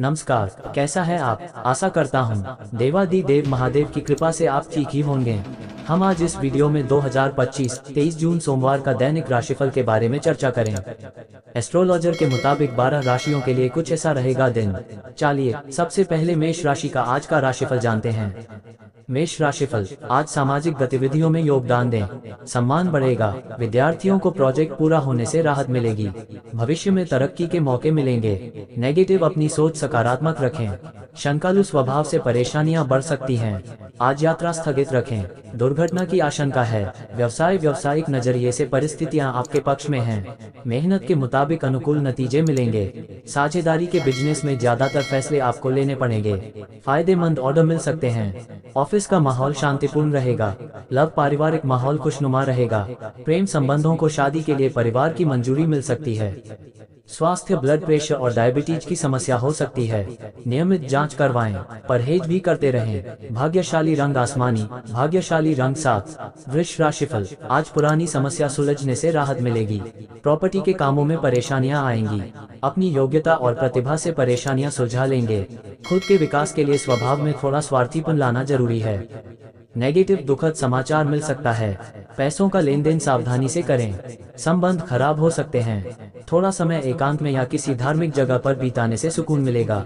नमस्कार, कैसा है आप? आशा करता हूँ देवादिदेव महादेव की कृपा से आप ठीक ही होंगे। हम आज इस वीडियो में 2025 23 जून सोमवार का दैनिक राशिफल के बारे में चर्चा करें। एस्ट्रोलॉजर के मुताबिक 12 राशियों के लिए कुछ ऐसा रहेगा दिन। चलिए सबसे पहले मेष राशि का आज का राशिफल जानते हैं। मेष राशिफल, आज सामाजिक गतिविधियों में योगदान दें, सम्मान बढ़ेगा। विद्यार्थियों को प्रोजेक्ट पूरा होने से राहत मिलेगी। भविष्य में तरक्की के मौके मिलेंगे। नेगेटिव, अपनी सोच सकारात्मक रखें। शंकालु स्वभाव से परेशानियां बढ़ सकती हैं। आज यात्रा स्थगित रखें, दुर्घटना की आशंका है। व्यावसायिक नजरिए से परिस्थितियां आपके पक्ष में हैं। मेहनत के मुताबिक अनुकूल नतीजे मिलेंगे। साझेदारी के बिजनेस में ज्यादातर फैसले आपको लेने पड़ेंगे। फायदेमंद ऑर्डर मिल सकते हैं। ऑफिस का माहौल शांतिपूर्ण रहेगा। लव, पारिवारिक माहौल खुशनुमा रहेगा। प्रेम संबंधों को शादी के लिए परिवार की मंजूरी मिल सकती है। स्वास्थ्य, ब्लड प्रेशर और डायबिटीज की समस्या हो सकती है। नियमित जांच करवाएं, परहेज भी करते रहें। भाग्यशाली रंग आसमानी, भाग्यशाली रंग 7। वृष राशिफल, आज पुरानी समस्या सुलझने से राहत मिलेगी। प्रॉपर्टी के कामों में परेशानियां आएंगी। अपनी योग्यता और प्रतिभा से परेशानियां सुलझा लेंगे। खुद के विकास के लिए स्वभाव में थोड़ा स्वार्थीपन लाना जरूरी है। नेगेटिव, दुखद समाचार मिल सकता है। पैसों का लेन देन सावधानी से करें। संबंध खराब हो सकते हैं। थोड़ा समय एकांत में या किसी धार्मिक जगह पर बिताने से सुकून मिलेगा।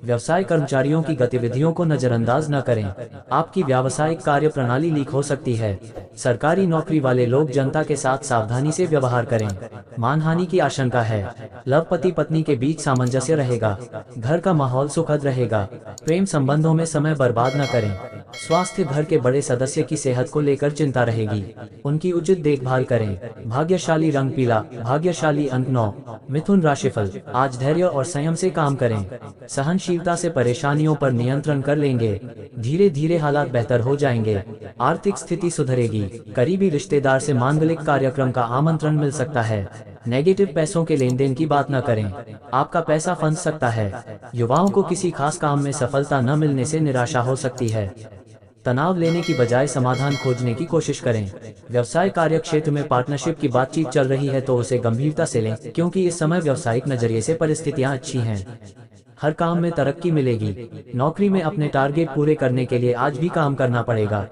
व्यवसाय, कर्मचारियों की गतिविधियों को नजरअंदाज न करें। आपकी व्यावसायिक कार्य प्रणाली लीक हो सकती है। सरकारी नौकरी वाले लोग जनता के साथ सावधानी से व्यवहार करें। मानहानि की आशंका है। लव, पति पत्नी के बीच सामंजस्य रहेगा। घर का माहौल सुखद रहेगा। प्रेम संबंधों में समय बर्बाद न करें। स्वास्थ्य, घर के बड़े सदस्य की सेहत को लेकर चिंता रहेगी। उनकी उचित देखभाल करें। भाग्यशाली रंग पीला, भाग्यशाली अंक 9। मिथुन राशिफल, आज धैर्य और संयम से काम करें। सहनशीलता से परेशानियों पर नियंत्रण कर लेंगे। धीरे धीरे हालात बेहतर हो जाएंगे। आर्थिक स्थिति सुधरेगी। करीबी रिश्तेदार से मांगलिक कार्यक्रम का आमंत्रण मिल सकता है। नेगेटिव, पैसों के लेन देन की बात न करें। आपका पैसा फंस सकता है। युवाओं को किसी खास काम में सफलता न मिलने से निराशा हो सकती है। तनाव लेने की बजाय समाधान खोजने की कोशिश करें। व्यवसाय कार्य क्षेत्र में पार्टनरशिप की बातचीत चल रही है तो उसे गंभीरता से लें, क्योंकि इस समय व्यवसायिक नजरिए से परिस्थितियां अच्छी हैं। हर काम में तरक्की मिलेगी। नौकरी में अपने टारगेट पूरे करने के लिए आज भी काम करना पड़ेगा।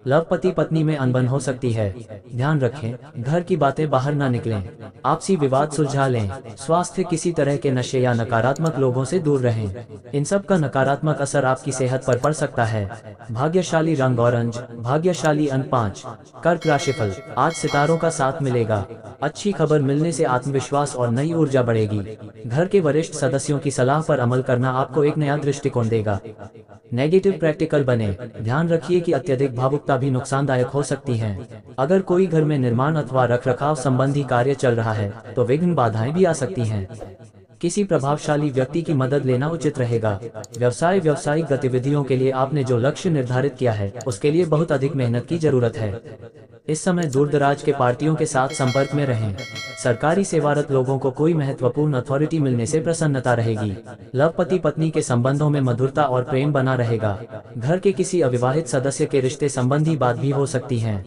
लव, पति पत्नी में अनबन हो सकती है। ध्यान रखें, घर की बातें बाहर ना निकलें। आपसी विवाद सुलझा लें। स्वास्थ्य, किसी तरह के नशे या नकारात्मक लोगों से दूर रहें। इन सब का नकारात्मक असर आपकी सेहत पर पड़ सकता है। भाग्यशाली रंग ऑरेंज, भाग्यशाली अंक 5। कर्क राशिफल, आज सितारों का साथ मिलेगा। अच्छी खबर मिलने से आत्मविश्वास और नई ऊर्जा बढ़ेगी। घर के वरिष्ठ सदस्यों की सलाह पर अमल करना आपको एक नया दृष्टिकोण देगा। नेगेटिव, प्रैक्टिकल बने। ध्यान रखिए कि अत्यधिक भावुकता भी नुकसानदायक हो सकती है। अगर कोई घर में निर्माण अथवा रखरखाव संबंधी कार्य चल रहा है तो विघ्न बाधाएं भी आ सकती हैं। किसी प्रभावशाली व्यक्ति की मदद लेना उचित रहेगा। व्यावसायिक गतिविधियों के लिए आपने जो लक्ष्य निर्धारित किया है उसके लिए बहुत अधिक मेहनत की जरूरत है। इस समय दूर दराज के पार्टियों के साथ संपर्क में रहें। सरकारी सेवारत लोगों को कोई महत्वपूर्ण अथॉरिटी मिलने से प्रसन्नता रहेगी। लव, पति पत्नी के संबंधों में मधुरता और प्रेम बना रहेगा। घर के किसी अविवाहित सदस्य के रिश्ते संबंधी बात भी हो सकती है।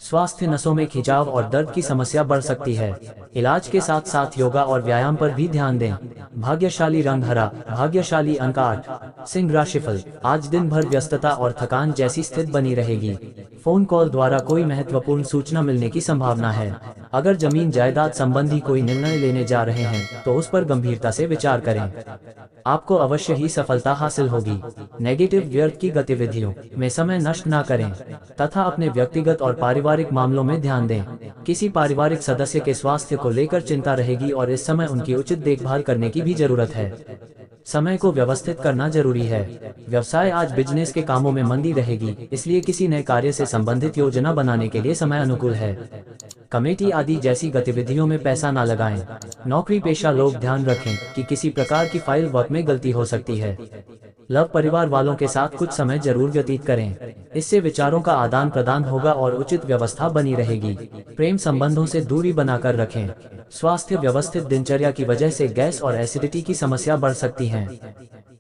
स्वास्थ्य, नसों में खिंचाव और दर्द की समस्या बढ़ सकती है। इलाज के साथ साथ योगा और व्यायाम पर भी ध्यान दें। भाग्यशाली रंग हरा, भाग्यशाली अंक 8। सिंह राशिफल, आज दिन भर व्यस्तता और थकान जैसी स्थिति बनी रहेगी। फोन कॉल द्वारा कोई महत्वपूर्ण सूचना मिलने की संभावना है। अगर जमीन जायदाद संबंधी कोई निर्णय लेने जा रहे हैं तो उस पर गंभीरता से विचार करें। आपको अवश्य ही सफलता हासिल होगी। नेगेटिव, व्यर्थ की गतिविधियों में समय नष्ट न करें तथा अपने व्यक्तिगत और पारिवारिक मामलों में ध्यान दें। किसी पारिवारिक सदस्य के स्वास्थ्य को लेकर चिंता रहेगी और इस समय उनकी उचित देखभाल करने की भी जरूरत है। समय को व्यवस्थित करना जरूरी है। व्यवसाय, आज बिजनेस के कामों में मंदी रहेगी, इसलिए किसी नए कार्य से संबंधित योजना बनाने के लिए समय अनुकूल है। कमेटी आदि जैसी गतिविधियों में पैसा ना लगाएं। नौकरी पेशा लोग ध्यान रखें कि किसी प्रकार की फाइल वर्क में गलती हो सकती है। लव परिवार वालों के साथ कुछ समय जरूर व्यतीत करें, इससे विचारों का आदान प्रदान होगा और उचित व्यवस्था बनी रहेगी। प्रेम संबंधों से दूरी बनाकर रखें। स्वास्थ्य व्यवस्थित दिनचर्या की वजह से गैस और एसिडिटी की समस्या बढ़ सकती है।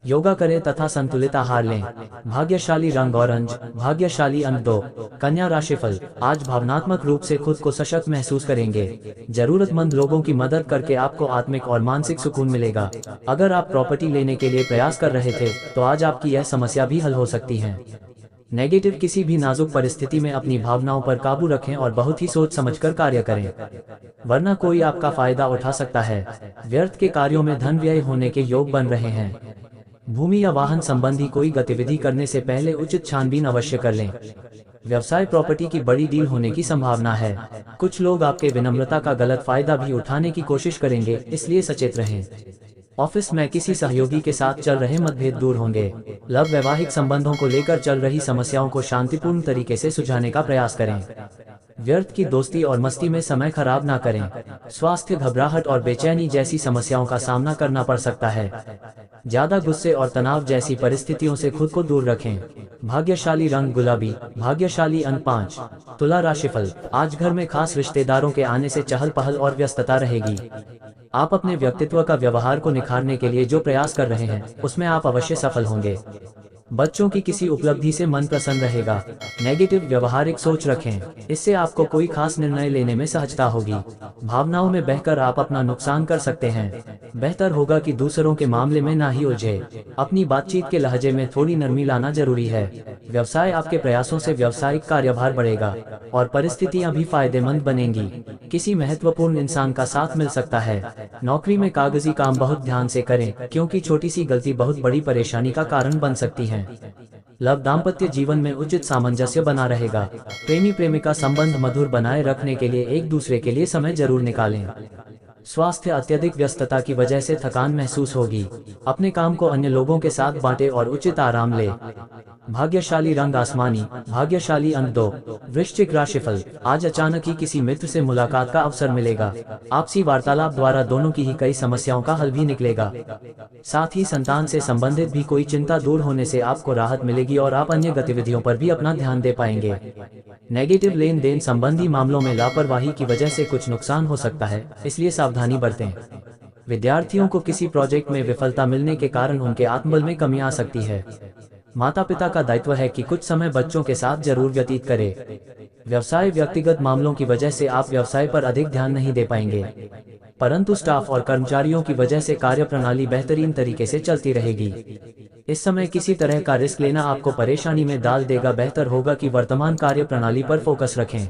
योगा करें तथा संतुलित आहार लें। भाग्यशाली रंग ऑरेंज, भाग्यशाली अंक 2। कन्या राशिफल, आज भावनात्मक रूप से खुद को सशक्त महसूस करेंगे। जरूरतमंद लोगों की मदद करके आपको आत्मिक और मानसिक सुकून मिलेगा। अगर आप प्रॉपर्टी लेने के लिए प्रयास कर रहे थे तो आज आपकी यह समस्या भी हल हो सकती है। नेगेटिव, किसी भी नाजुक परिस्थिति में अपनी भावनाओं पर काबू रखें और बहुत ही सोच समझकर कार्य करें, वरना कोई आपका फायदा उठा सकता है। व्यर्थ के कार्यों में धन व्यय होने के योग बन रहे हैं। भूमि या वाहन संबंधी कोई गतिविधि करने से पहले उचित छानबीन अवश्य कर लें। व्यवसाय, प्रॉपर्टी की बड़ी डील होने की संभावना है। कुछ लोग आपके विनम्रता का गलत फायदा भी उठाने की कोशिश करेंगे, इसलिए सचेत रहें। ऑफिस में किसी सहयोगी के साथ चल रहे मतभेद दूर होंगे। लव, वैवाहिक संबंधों को लेकर चल रही समस्याओं को शांतिपूर्ण तरीके से सुलझाने का प्रयास करें। व्यर्थ की दोस्ती और मस्ती में समय खराब ना करें। स्वास्थ्य, घबराहट और बेचैनी जैसी समस्याओं का सामना करना पड़ सकता है। ज्यादा गुस्से और तनाव जैसी परिस्थितियों से खुद को दूर रखें। भाग्यशाली रंग गुलाबी, भाग्यशाली अंक 5। तुला राशिफल, आज घर में खास रिश्तेदारों के आने से चहल पहल और व्यस्तता रहेगी। आप अपने व्यक्तित्व का व्यवहार को निखारने के लिए जो प्रयास कर रहे हैं उसमें आप अवश्य सफल होंगे। बच्चों की किसी उपलब्धि से मन प्रसन्न रहेगा। नेगेटिव, व्यवहारिक सोच रखें, इससे आपको कोई खास निर्णय लेने में सहजता होगी। भावनाओं में बहकर आप अपना नुकसान कर सकते हैं। बेहतर होगा कि दूसरों के मामले में ना ही उलझे। अपनी बातचीत के लहजे में थोड़ी नरमी लाना जरूरी है। व्यवसाय, आपके प्रयासों से व्यावसायिक कार्यभार बढ़ेगा और परिस्थितियां भी फायदेमंद बनेंगी। किसी महत्वपूर्ण इंसान का साथ मिल सकता है। नौकरी में कागजी काम बहुत ध्यान से करें, क्योंकि छोटी सी गलती बहुत बड़ी परेशानी का कारण बन सकती है। लव, दाम्पत्य जीवन में उचित सामंजस्य बना रहेगा। प्रेमी प्रेमिका संबंध मधुर बनाए रखने के लिए एक दूसरे के लिए समय जरूर निकालें। स्वास्थ्य, अत्यधिक व्यस्तता की वजह से थकान महसूस होगी। अपने काम को अन्य लोगों के साथ बांटें और उचित आराम लें। भाग्यशाली रंग आसमानी, भाग्यशाली अंक 2। वृश्चिक राशिफल, आज अचानक ही किसी मित्र से मुलाकात का अवसर मिलेगा। आपसी वार्तालाप द्वारा दोनों की ही कई समस्याओं का हल भी निकलेगा। साथ ही संतान से संबंधित भी कोई चिंता दूर होने से आपको राहत मिलेगी और आप अन्य गतिविधियों पर भी अपना ध्यान दे पाएंगे। नेगेटिव, लेन देन संबंधी मामलों में लापरवाही की वजह से कुछ नुकसान हो सकता है, इसलिए सावधानी बरतें। विद्यार्थियों को किसी प्रोजेक्ट में विफलता मिलने के कारण उनके आत्मबल में कमी आ सकती है। माता पिता का दायित्व है कि कुछ समय बच्चों के साथ जरूर व्यतीत करें। व्यवसाय, व्यक्तिगत मामलों की वजह से आप व्यवसाय पर अधिक ध्यान नहीं दे पाएंगे, परंतु स्टाफ और कर्मचारियों की वजह से कार्यप्रणाली बेहतरीन तरीके से चलती रहेगी। इस समय किसी तरह का रिस्क लेना आपको परेशानी में डाल देगा। बेहतर होगा कि वर्तमान कार्यप्रणाली पर फोकस रखें।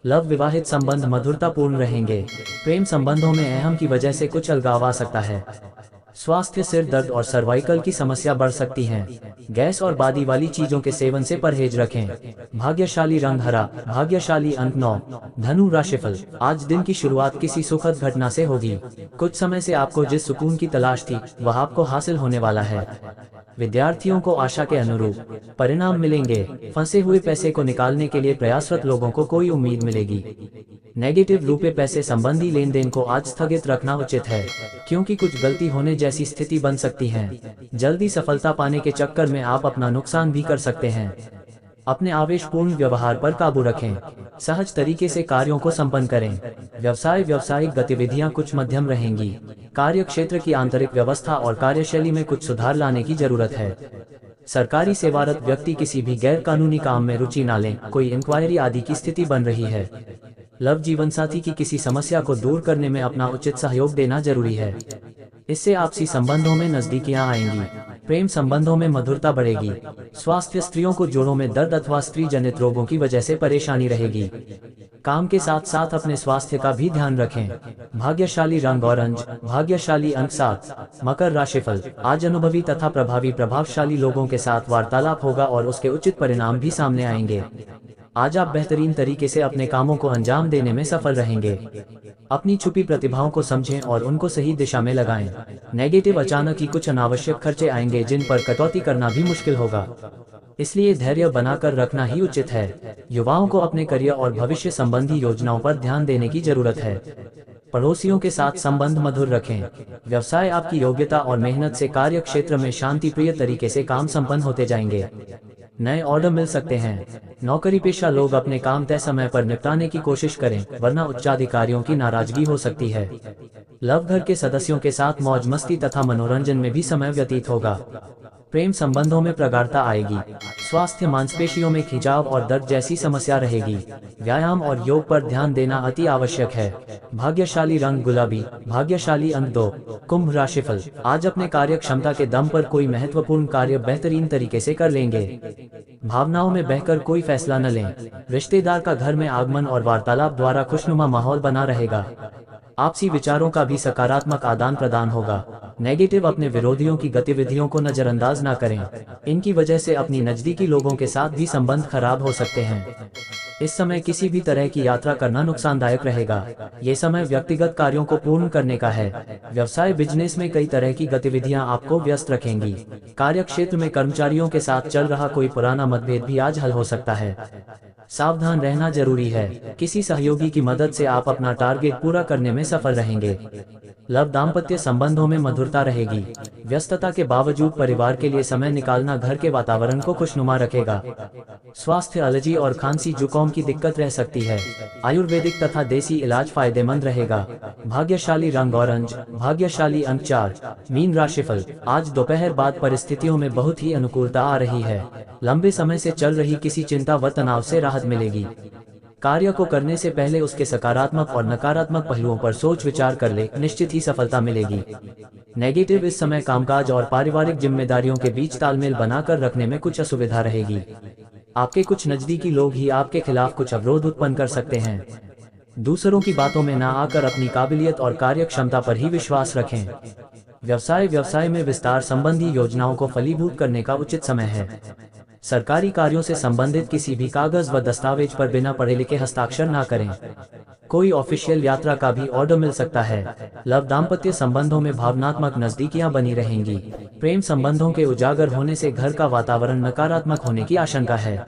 लव, विवाहित संबंध मधुरतापूर्ण रहेंगे। प्रेम संबंधों में अहम की वजह से कुछ अलगाव आ सकता है। स्वास्थ्य, सिर दर्द और सर्वाइकल की समस्या बढ़ सकती है। गैस और बादी वाली चीजों के सेवन से परहेज रखें। भाग्यशाली रंग हरा, भाग्यशाली अंक 9। धनु राशिफल, आज दिन की शुरुआत किसी सुखद घटना से होगी। कुछ समय से आपको जिस सुकून की तलाश थी वह आपको हासिल होने वाला है। विद्यार्थियों को आशा के अनुरूप परिणाम मिलेंगे। फंसे हुए पैसे को निकालने के लिए प्रयासरत लोगों को कोई उम्मीद मिलेगी। नेगेटिव, रुपए पैसे संबंधी लेन देन को आज स्थगित रखना उचित है, क्योंकि कुछ गलती होने जैसी स्थिति बन सकती है। जल्दी सफलता पाने के चक्कर में आप अपना नुकसान भी कर सकते हैं। अपने आवेशपूर्ण व्यवहार पर काबू रखें। सहज तरीके से कार्यों को संपन्न करें। व्यवसाय, व्यावसायिक गतिविधियां कुछ मध्यम रहेंगी। कार्य क्षेत्र की आंतरिक व्यवस्था और कार्यशैली में कुछ सुधार लाने की जरूरत है। सरकारी सेवारत व्यक्ति किसी भी गैर कानूनी काम में रुचि न लें। कोई इंक्वायरी आदि की स्थिति बन रही है। लव, जीवन साथी की किसी समस्या को दूर करने में अपना उचित सहयोग देना जरूरी है। इससे आपसी संबंधों में नजदीकियां आएंगी। प्रेम संबंधों में मधुरता बढ़ेगी। स्वास्थ्य, स्त्रियों को जोड़ों में दर्द अथवा स्त्री जनित रोगों की वजह से परेशानी रहेगी। काम के साथ साथ अपने स्वास्थ्य का भी ध्यान रखें। भाग्यशाली रंग ऑरेंज, भाग्यशाली अंक 7। मकर राशिफल, आज अनुभवी तथा प्रभावशाली लोगों के साथ वार्तालाप होगा और उसके उचित परिणाम भी सामने आएंगे। आज आप बेहतरीन तरीके से अपने कामों को अंजाम देने में सफल रहेंगे। अपनी छुपी प्रतिभाओं को समझें और उनको सही दिशा में लगाएं। नेगेटिव, अचानक ही कुछ अनावश्यक खर्चे आएंगे जिन पर कटौती करना भी मुश्किल होगा, इसलिए धैर्य बनाकर रखना ही उचित है। युवाओं को अपने करियर और भविष्य संबंधी योजनाओं पर ध्यान देने की जरूरत है। पड़ोसियों के साथ संबंध मधुर रखें। व्यवसाय आपकी योग्यता और मेहनत से कार्य क्षेत्र में शांतिप्रिय तरीके से काम संपन्न होते जाएंगे। नए ऑर्डर मिल सकते हैं। नौकरी पेशा लोग अपने काम तय समय पर निपटाने की कोशिश करें, वरना उच्चाधिकारियों की नाराजगी हो सकती है। लव घर के सदस्यों के साथ मौज मस्ती तथा मनोरंजन में भी समय व्यतीत होगा। प्रेम संबंधों में प्रगाढ़ता आएगी। स्वास्थ्य मांसपेशियों में खिंचाव और दर्द जैसी समस्या रहेगी। व्यायाम और योग पर ध्यान देना अति आवश्यक है। भाग्यशाली रंग गुलाबी। भाग्यशाली अंक 2। कुंभ राशिफल। आज अपने कार्य क्षमता के दम पर कोई महत्वपूर्ण कार्य बेहतरीन तरीके से कर लेंगे। भावनाओं में बहकर कोई फैसला न लें। रिश्तेदार का घर में आगमन और वार्तालाप द्वारा खुशनुमा माहौल बना रहेगा। आपसी विचारों का भी सकारात्मक आदान प्रदान होगा। नेगेटिव अपने विरोधियों की गतिविधियों को नजरअंदाज ना करें। इनकी वजह से अपनी नजदीकी लोगों के साथ भी संबंध खराब हो सकते हैं। इस समय किसी भी तरह की यात्रा करना नुकसानदायक रहेगा। ये समय व्यक्तिगत कार्यों को पूर्ण करने का है। व्यवसाय बिजनेस में कई तरह की गतिविधियां आपको व्यस्त रखेंगी। कार्य क्षेत्र में कर्मचारियों के साथ चल रहा कोई पुराना मतभेद भी आज हल हो सकता है। सावधान रहना जरूरी है। किसी सहयोगी की मदद से आप अपना टारगेट पूरा करने में सफल रहेंगे। लव दाम्पत्य संबंधों में मधुरता रहेगी। व्यस्तता के बावजूद परिवार के लिए समय निकालना घर के वातावरण को खुशनुमा रखेगा। स्वास्थ्य एलर्जी और खांसी जुकाम की दिक्कत रह सकती है। आयुर्वेदिक तथा देसी इलाज फायदेमंद रहेगा। भाग्यशाली रंग ऑरेंज। भाग्यशाली अंक 4। मीन राशिफल। आज दोपहर बाद परिस्थितियों में बहुत ही अनुकूलता आ रही है। लंबे समय से चल रही किसी चिंता व तनाव से राहत मिलेगी। कार्य को करने से पहले उसके सकारात्मक और नकारात्मक पहलुओं पर सोच विचार कर ले, निश्चित ही सफलता मिलेगी। नेगेटिव इस समय कामकाज और पारिवारिक जिम्मेदारियों के बीच तालमेल बनाकर रखने में कुछ असुविधा रहेगी। आपके कुछ नजदीकी लोग ही आपके खिलाफ कुछ अवरोध उत्पन्न कर सकते हैं। दूसरों की बातों में ना आकर अपनी काबिलियत और कार्य क्षमता पर ही विश्वास रखें। व्यवसाय में विस्तार संबंधी योजनाओं को फलीभूत करने का उचित समय है। सरकारी कार्यों से संबंधित किसी भी कागज व दस्तावेज पर बिना पढ़े लिखे हस्ताक्षर ना करें। कोई ऑफिशियल यात्रा का भी ऑर्डर मिल सकता है। लव दाम्पत्य संबंधों में भावनात्मक नजदीकियां बनी रहेंगी। प्रेम संबंधों के उजागर होने से घर का वातावरण नकारात्मक होने की आशंका है।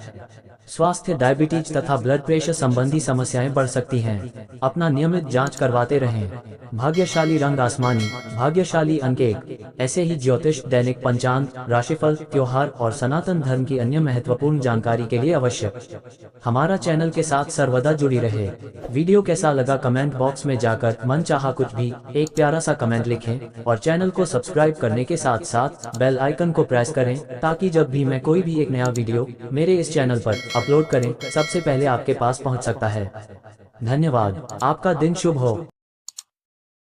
स्वास्थ्य डायबिटीज तथा ब्लड प्रेशर संबंधी समस्याएं बढ़ सकती हैं। अपना नियमित जांच करवाते रहें। भाग्यशाली रंग आसमानी। भाग्यशाली अंक 1। ऐसे ही ज्योतिष, दैनिक पंचांग, राशिफल, त्योहार और सनातन धर्म की अन्य महत्वपूर्ण जानकारी के लिए अवश्य हमारा चैनल के साथ सर्वदा जुड़ी रहे। वीडियो कैसा लगा कमेंट बॉक्स में जाकर मन चाहा कुछ भी एक प्यारा सा कमेंट लिखें और चैनल को सब्सक्राइब करने के साथ साथ बेल आइकन को प्रेस करें, ताकि जब भी मैं कोई भी एक नया वीडियो मेरे इस चैनल पर अपलोड करें, सबसे पहले आपके पास पहुंच सकता है। धन्यवाद। आपका दिन शुभ हो।